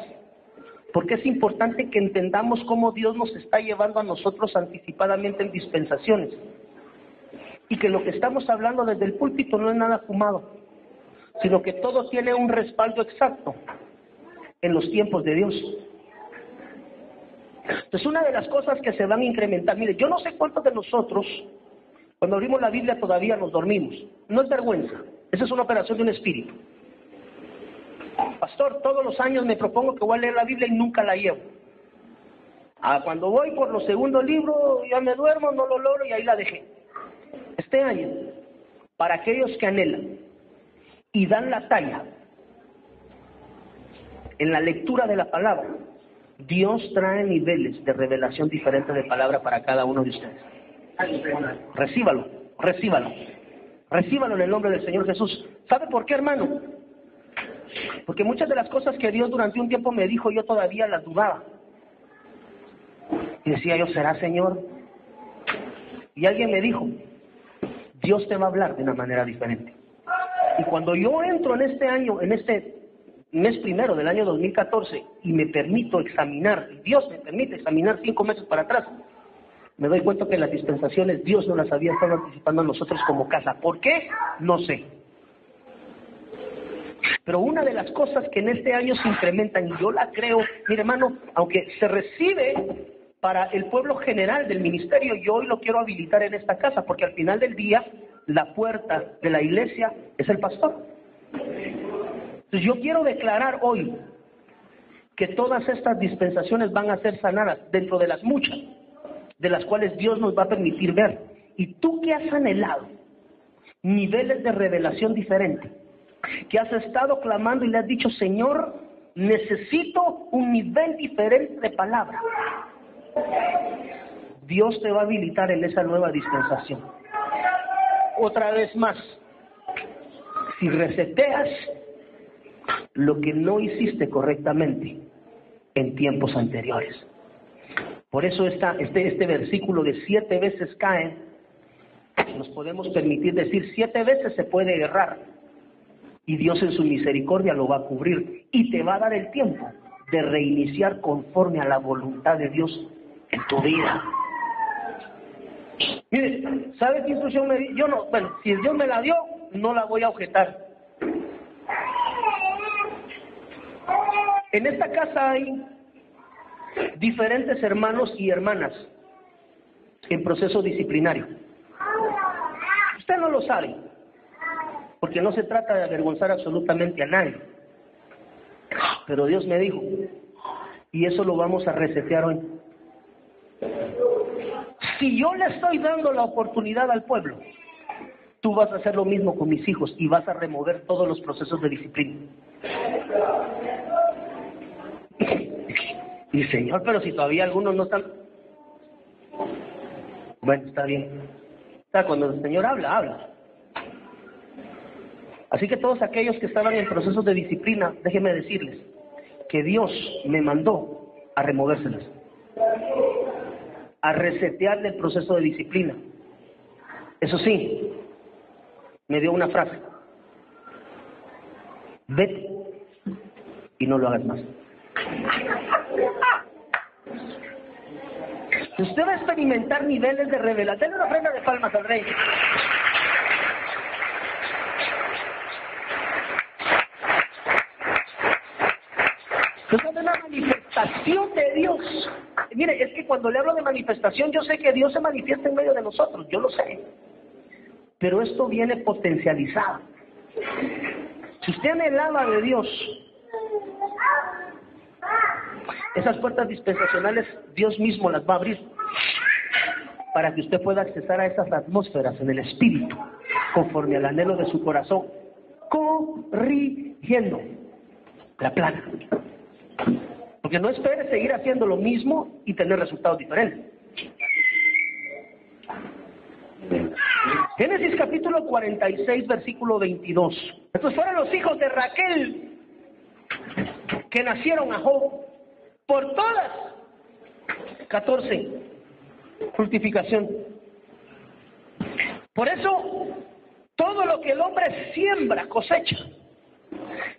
Porque es importante que entendamos cómo Dios nos está llevando a nosotros anticipadamente en dispensaciones. Y que lo que estamos hablando desde el púlpito no es nada fumado, sino que todo tiene un respaldo exacto en los tiempos de Dios. Entonces, una de las cosas que se van a incrementar, mire, yo no sé cuántos de nosotros, cuando abrimos la Biblia todavía nos dormimos. No es vergüenza, esa es una operación de un espíritu. Pastor, todos los años me propongo que voy a leer la Biblia y nunca la llevo. Cuando voy por los segundos libros ya me duermo, no lo logro y ahí la dejé. Este año, para aquellos que anhelan y dan la talla en la lectura de la palabra, Dios trae niveles de revelación diferentes de palabra para cada uno de ustedes. Recíbalo, recíbalo, recíbalo en el nombre del Señor Jesús. ¿Sabe por qué, hermano? Porque muchas de las cosas que Dios durante un tiempo me dijo, yo todavía las dudaba. Y decía yo, ¿será, Señor? Y alguien me dijo, Dios te va a hablar de una manera diferente. Y cuando yo entro en este año, en este mes primero del año 2014, y me permito examinar, Dios me permite examinar 5 meses para atrás, me doy cuenta que las dispensaciones Dios no las había estado anticipando a nosotros como casa. ¿Por qué? No sé. Pero una de las cosas que en este año se incrementan, y yo la creo, mire hermano, aunque se recibe para el pueblo general del ministerio, yo hoy lo quiero habilitar en esta casa, porque al final del día, la puerta de la iglesia es el pastor. Entonces yo quiero declarar hoy que todas estas dispensaciones van a ser sanadas dentro de las muchas, de las cuales Dios nos va a permitir ver. Y tú que has anhelado niveles de revelación diferentes, que has estado clamando y le has dicho, Señor, necesito un nivel diferente de palabra, Dios te va a habilitar en esa nueva dispensación. Otra vez más, si reseteas lo que no hiciste correctamente en tiempos anteriores. Por eso este versículo de 7 veces cae, nos podemos permitir decir 7 veces se puede errar, y Dios en su misericordia lo va a cubrir, y te va a dar el tiempo de reiniciar conforme a la voluntad de Dios en tu vida. Mire, ¿sabe qué instrucción me dio? Yo no, bueno, si Dios me la dio, no la voy a objetar. En esta casa hay diferentes hermanos y hermanas en proceso disciplinario. Usted no lo sabe, porque no se trata de avergonzar absolutamente a nadie. Pero Dios me dijo, y eso lo vamos a resetear hoy. Si yo le estoy dando la oportunidad al pueblo, tú vas a hacer lo mismo con mis hijos y vas a remover todos los procesos de disciplina. Y Señor, pero si todavía algunos no están... Bueno, está bien. O sea, cuando el Señor habla, habla. Así que todos aquellos que estaban en procesos de disciplina, déjenme decirles que Dios me mandó a removérselas, a resetearle el proceso de disciplina. Eso sí, me dio una frase: vete y no lo hagas más. Usted va a experimentar niveles de revelación. Denle una ofrenda de palmas al Rey. Entonces es una manifestación de Dios. Mire, es que cuando le hablo de manifestación, yo sé que Dios se manifiesta en medio de nosotros, yo lo sé. Pero esto viene potencializado. Si usted anhelaba de Dios, esas puertas dispensacionales Dios mismo las va a abrir para que usted pueda accesar a esas atmósferas en el espíritu, conforme al anhelo de su corazón, corrigiendo la plana. Porque no espere seguir haciendo lo mismo y tener resultados diferentes. Génesis capítulo 46, versículo 22. Estos fueron los hijos de Raquel que nacieron a Job. Por todas, 14, fructificación. Por eso, todo lo que el hombre siembra, cosecha.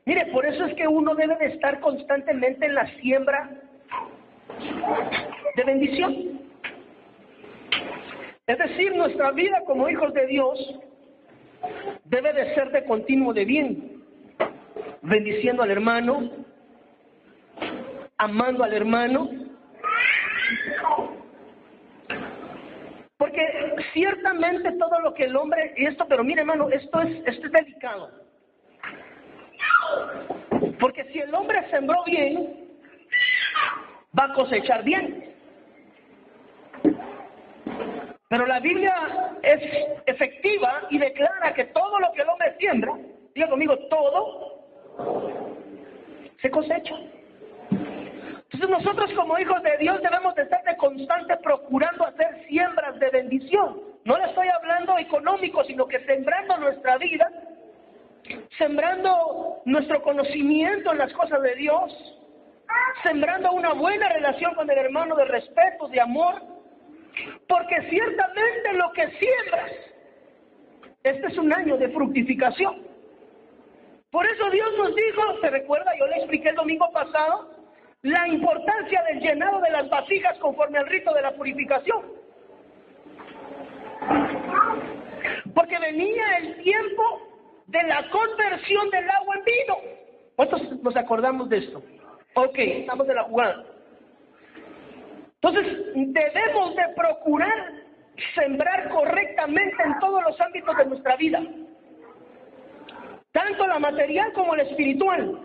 Mire, por eso es que uno debe de estar constantemente en la siembra de bendición. Es decir, nuestra vida como hijos de Dios debe de ser de continuo de bien, bendiciendo al hermano, amando al hermano, porque ciertamente todo lo que el hombre, y esto, pero mire hermano, esto es delicado, porque si el hombre sembró bien, va a cosechar bien. Pero la Biblia es efectiva y declara que todo lo que el hombre siembra, Diga conmigo, todo se cosecha. Entonces nosotros como hijos de Dios debemos de estar de constante procurando hacer siembras de bendición. No le estoy hablando económico, sino que sembrando nuestra vida, sembrando nuestro conocimiento en las cosas de Dios, sembrando una buena relación con el hermano de respeto, de amor, porque ciertamente lo que siembras, este es un año de fructificación. Por eso Dios nos dijo, ¿se recuerda? Yo le expliqué el domingo pasado, la importancia del llenado de las vasijas conforme al rito de la purificación. Porque venía el tiempo de la conversión del agua en vino. ¿Cuántos nos acordamos de esto? Ok, estamos de la jugada. Entonces, debemos de procurar sembrar correctamente en todos los ámbitos de nuestra vida, tanto la material como la espiritual,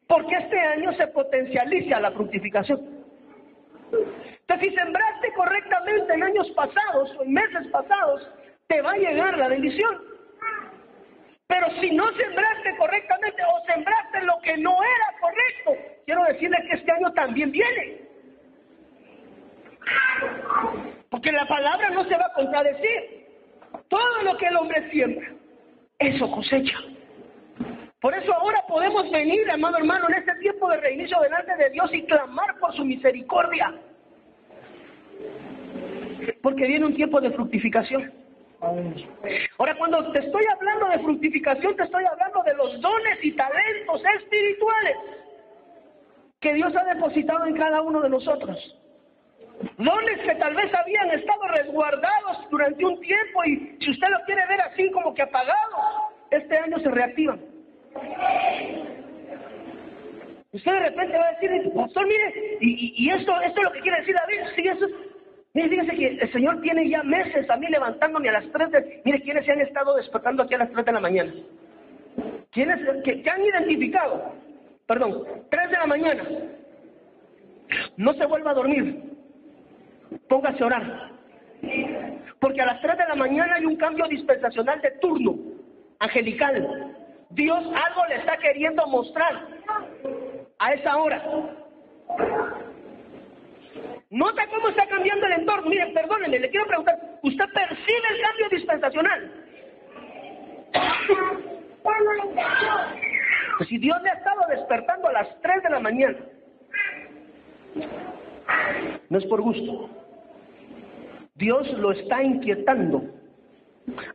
porque este año se potencializa la fructificación. Entonces, si sembraste correctamente en años pasados o en meses pasados, te va a llegar la bendición. Pero si no sembraste correctamente o sembraste lo que no era correcto, quiero decirle que este año también viene. Porque la palabra no se va a contradecir. Todo lo que el hombre siembra, eso cosecha. Por eso ahora podemos venir, amado hermano, en este tiempo de reinicio delante de Dios y clamar por su misericordia. Porque viene un tiempo de fructificación. Ahora, cuando te estoy hablando de fructificación, te estoy hablando de los dones y talentos espirituales que Dios ha depositado en cada uno de nosotros. Dones que tal vez habían estado resguardados durante un tiempo y si usted lo quiere ver así como que apagados, este año se reactivan. Usted de repente va a decir, pastor, mire, y esto es lo que quiere decir David. Sí, eso. Mire, fíjese que el Señor tiene ya meses a mí levantándome a las 3 de... Mire, ¿quiénes se han estado despertando aquí a las 3 de la mañana? ¿Quiénes que han identificado? Perdón, 3 de la mañana. No se vuelva a dormir. Póngase a orar. Porque a las 3 de la mañana hay un cambio dispensacional de turno, angelical. Dios algo le está queriendo mostrar a esa hora. Nota cómo está cambiando el entorno. Mire, perdónenme, le quiero preguntar, ¿usted percibe el cambio dispensacional? Pues si Dios le ha estado despertando a las 3 de la mañana, no es por gusto. Dios lo está inquietando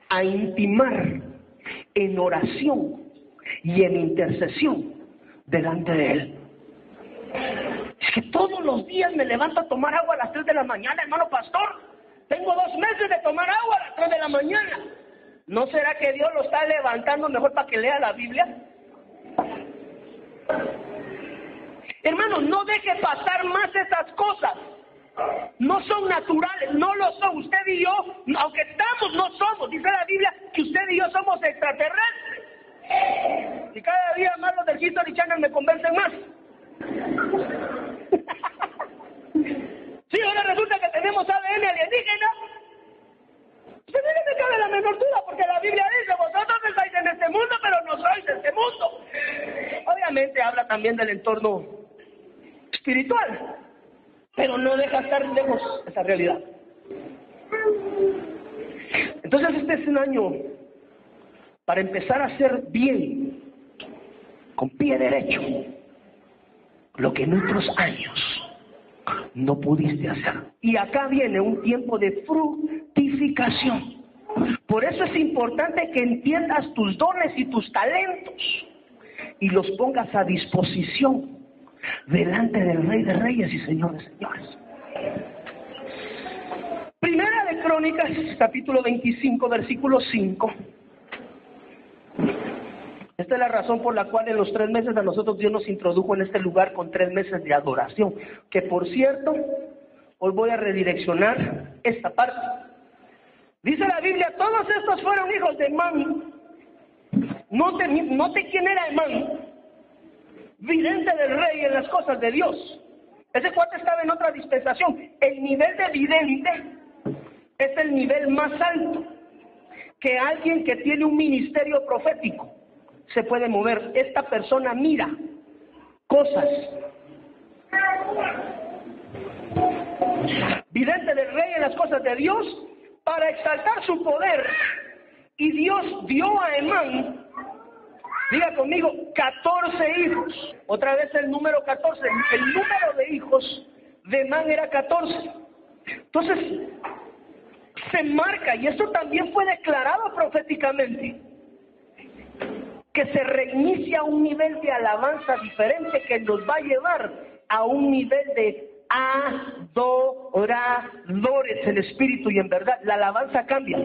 a intimar en oración y en intercesión delante de Él. Es que todos los días me levanto a tomar agua a las 3 de la mañana, hermano pastor. Tengo 2 meses de tomar agua a las 3 de la mañana. ¿No será que Dios lo está levantando mejor para que lea la Biblia? Hermano, no deje pasar más esas cosas. No son naturales, no lo son. Usted y yo, aunque estamos, no somos. Dice la Biblia que usted y yo somos extraterrestres. Y cada día más los del History Channel me convencen más. Sí, ahora resulta que tenemos ADN alienígena. Se no me cabe la menor duda, porque la Biblia dice, vosotros estáis en este mundo, pero no sois de este mundo. Obviamente habla también del entorno espiritual, pero no deja estar lejos esa realidad. Entonces este es un año para empezar a hacer bien, con pie derecho, lo que en otros años no pudiste hacer. Y acá viene un tiempo de fructificación. Por eso es importante que entiendas tus dones y tus talentos y los pongas a disposición delante del Rey de Reyes y Señor de Señores. Primera de Crónicas, capítulo 25, versículo 5. Esta es la razón por la cual en los 3 meses a nosotros Dios nos introdujo en este lugar con 3 meses de adoración. Que por cierto, hoy voy a redireccionar esta parte. Dice la Biblia, todos estos fueron hijos de Emán. Note quién era Emán. Vidente del rey en las cosas de Dios. Ese cuate estaba en otra dispensación. El nivel de vidente es el nivel más alto que alguien que tiene un ministerio profético. se puede mover. Esta persona mira cosas. Vidente del rey en las cosas de Dios para exaltar su poder. Y Dios dio a Emán, diga conmigo, 14 hijos. Otra vez el número 14. El número de hijos de Emán era 14. Entonces, se marca, y esto también fue declarado proféticamente, que se reinicia un nivel de alabanza diferente que nos va a llevar a un nivel de adoradores en espíritu y en verdad. La alabanza cambia.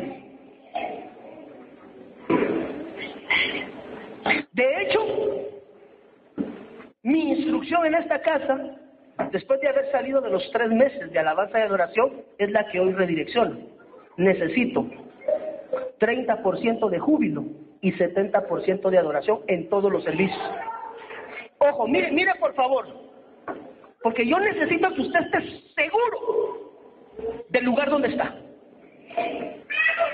De hecho, mi instrucción en esta casa, después de haber salido de los 3 meses de alabanza y adoración, es la que hoy redirecciono. Necesito 30% de júbilo y 70% de adoración en todos los servicios. Ojo, mire por favor, porque yo necesito que usted esté seguro del lugar donde está.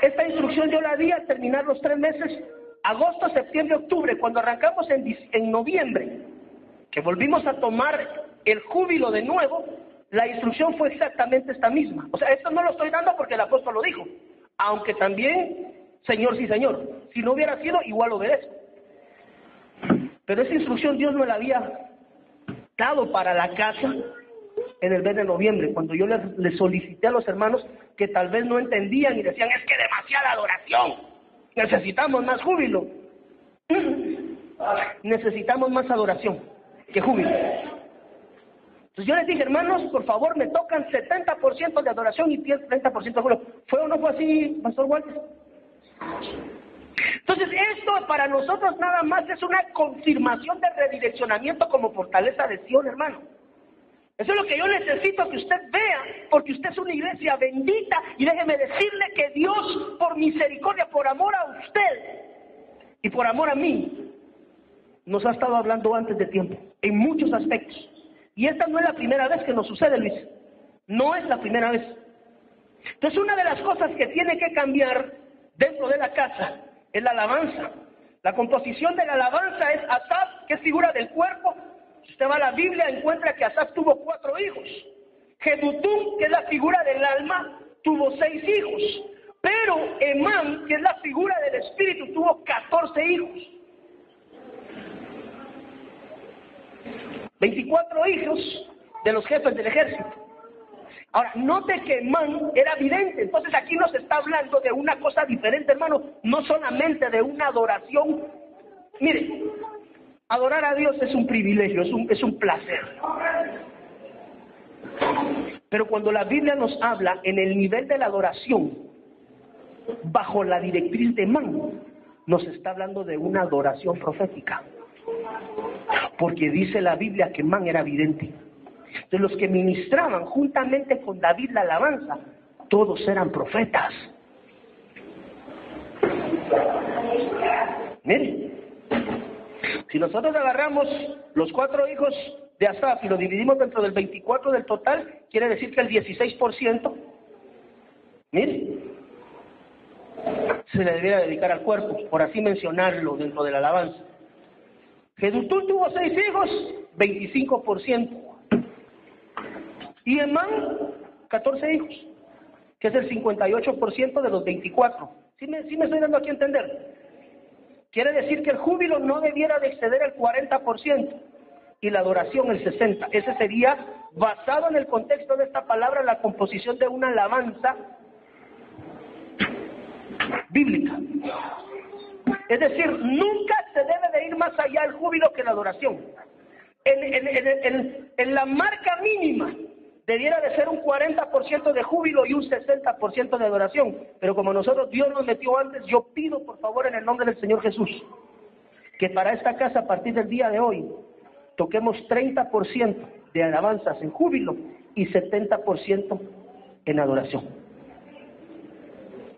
Esta instrucción yo la di al terminar los 3 meses, agosto, septiembre, octubre. Cuando arrancamos en noviembre, que volvimos a tomar el júbilo de nuevo, la instrucción fue exactamente esta misma. O sea, esto no lo estoy dando porque el apóstol lo dijo, aunque también, Señor, sí, Señor. Si no hubiera sido, igual obedezco. Pero esa instrucción Dios me la había dado para la casa en el mes de noviembre, cuando yo les solicité a los hermanos que tal vez no entendían y decían, es que demasiada adoración, necesitamos más júbilo. Necesitamos más adoración que júbilo. Entonces yo les dije, hermanos, por favor, me tocan 70% de adoración y 30% de júbilo. ¿Fue o no fue así, Pastor Walter? Entonces esto para nosotros nada más es una confirmación de redireccionamiento como fortaleza de Sion, hermano. Eso es lo que yo necesito que usted vea, porque usted es una iglesia bendita, y déjeme decirle que Dios, por misericordia, por amor a usted y por amor a mí, nos ha estado hablando antes de tiempo, en muchos aspectos. Y esta no es la primera vez que nos sucede, Luis. No es la primera vez. Entonces una de las cosas que tiene que cambiar dentro de la casa es la alabanza. La composición de la alabanza es Asaf, que es figura del cuerpo. Si usted va a la Biblia, encuentra que Asaf tuvo 4 hijos. Jedutum, que es la figura del alma, tuvo 6 hijos. Pero Emán, que es la figura del espíritu, tuvo 14 hijos. 24 hijos de los jefes del ejército. Ahora, note que Emán era vidente. Entonces aquí nos está hablando de una cosa diferente, hermano. No solamente de una adoración. Mire, adorar a Dios es un privilegio, es un placer. Pero cuando la Biblia nos habla en el nivel de la adoración, bajo la directriz de Emán, nos está hablando de una adoración profética. Porque dice la Biblia que Emán era vidente. De los que ministraban juntamente con David la alabanza, todos eran profetas. Miren, si nosotros agarramos los 4 hijos de Asaf y lo dividimos dentro del 24 del total, quiere decir que el 16%, miren, se le debiera dedicar al cuerpo, por así mencionarlo dentro de la alabanza. Jedutum tuvo 6 hijos, 25%. Y Emán, 14 hijos, que es el 58% de los 24. ¿Sí me estoy dando aquí a entender? Quiere decir que el júbilo no debiera de exceder el 40% y la adoración el 60%. Ese sería, basado en el contexto de esta palabra, la composición de una alabanza bíblica. Es decir, nunca se debe de ir más allá el júbilo que la adoración. En la marca mínima debiera de ser un 40% de júbilo y un 60% de adoración. Pero como nosotros, Dios nos metió antes, yo pido por favor en el nombre del Señor Jesús, que para esta casa a partir del día de hoy, toquemos 30% de alabanzas en júbilo y 70% en adoración.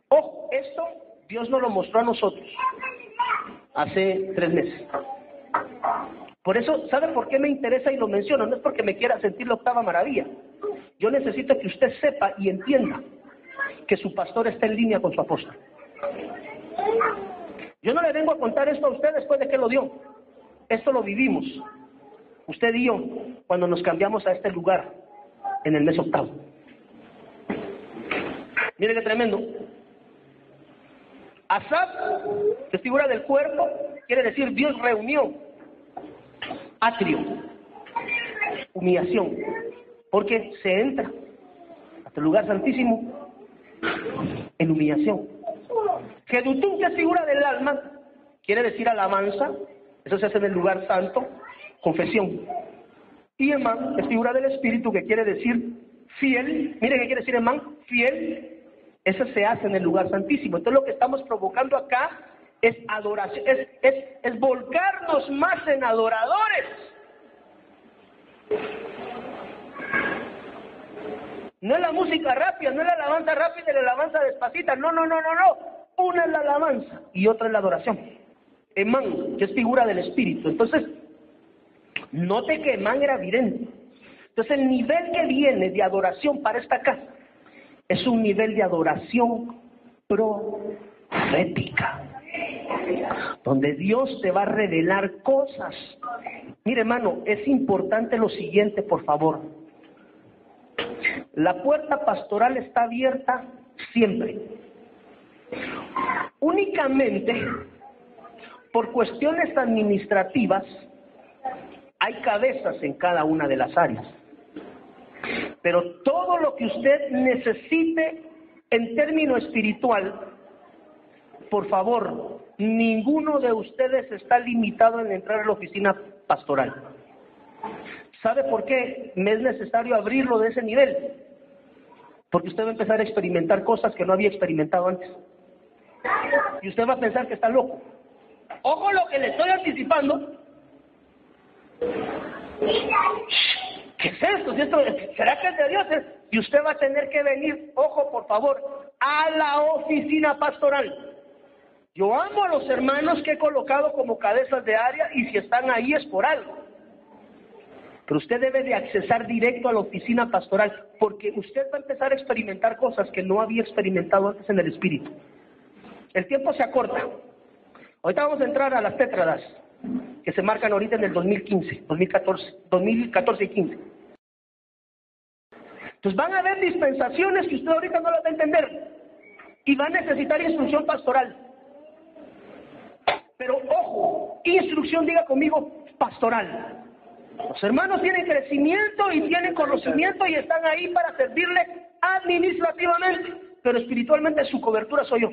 Ojo, esto Dios nos lo mostró a nosotros hace 3 meses. Por eso, ¿sabe por qué me interesa y lo menciono? No es porque me quiera sentir la octava maravilla. Yo necesito que usted sepa y entienda que su pastor está en línea con su apóstol. Yo no le vengo a contar esto a usted después de que lo dio. Esto lo vivimos, usted y yo, cuando nos cambiamos a este lugar en el mes octavo. Mire qué tremendo. Asaf, que es figura del cuerpo, quiere decir Dios reunió. Atrio, humillación, porque se entra hasta el lugar santísimo en humillación. Jedutum, que es figura del alma, quiere decir alabanza, eso se hace en el lugar santo, confesión. Y Emán es figura del espíritu, que quiere decir fiel. Mire qué quiere decir Emán, fiel. Eso se hace en el lugar santísimo. Entonces lo que estamos provocando acá es adoración, es volcarnos más en adoradores. No es la música rápida, no es la alabanza rápida y la alabanza despacita, no. Una es la alabanza y otra es la adoración. Emán, que es figura del espíritu. Entonces, note que Emán era vidente. Entonces el nivel que viene de adoración para esta casa es un nivel de adoración profética, donde Dios te va a revelar cosas. Mire, hermano, es importante lo siguiente, por favor. La puerta pastoral está abierta siempre. Únicamente, por cuestiones administrativas, hay cabezas en cada una de las áreas. Pero todo lo que usted necesite en término espiritual, por favor, ninguno de ustedes está limitado en entrar a la oficina pastoral. ¿Sabe por qué me es necesario abrirlo de ese nivel? Porque usted va a empezar a experimentar cosas que no había experimentado antes. Y usted va a pensar que está loco. Ojo lo que le estoy anticipando. ¿Qué es esto? ¿Será que es de Dios? Y usted va a tener que venir, ojo por favor, a la oficina pastoral. Yo amo a los hermanos que he colocado como cabezas de área y si están ahí es por algo. Pero usted debe de accesar directo a la oficina pastoral porque usted va a empezar a experimentar cosas que no había experimentado antes en el espíritu. El tiempo se acorta. Ahorita vamos a entrar a las tétradas que se marcan ahorita en el 2014 y 15. Entonces van a haber dispensaciones que usted ahorita no las va a entender y va a necesitar instrucción pastoral. Pero ojo, instrucción, diga conmigo, pastoral. Los hermanos tienen crecimiento y tienen conocimiento y están ahí para servirle administrativamente, pero espiritualmente su cobertura soy yo.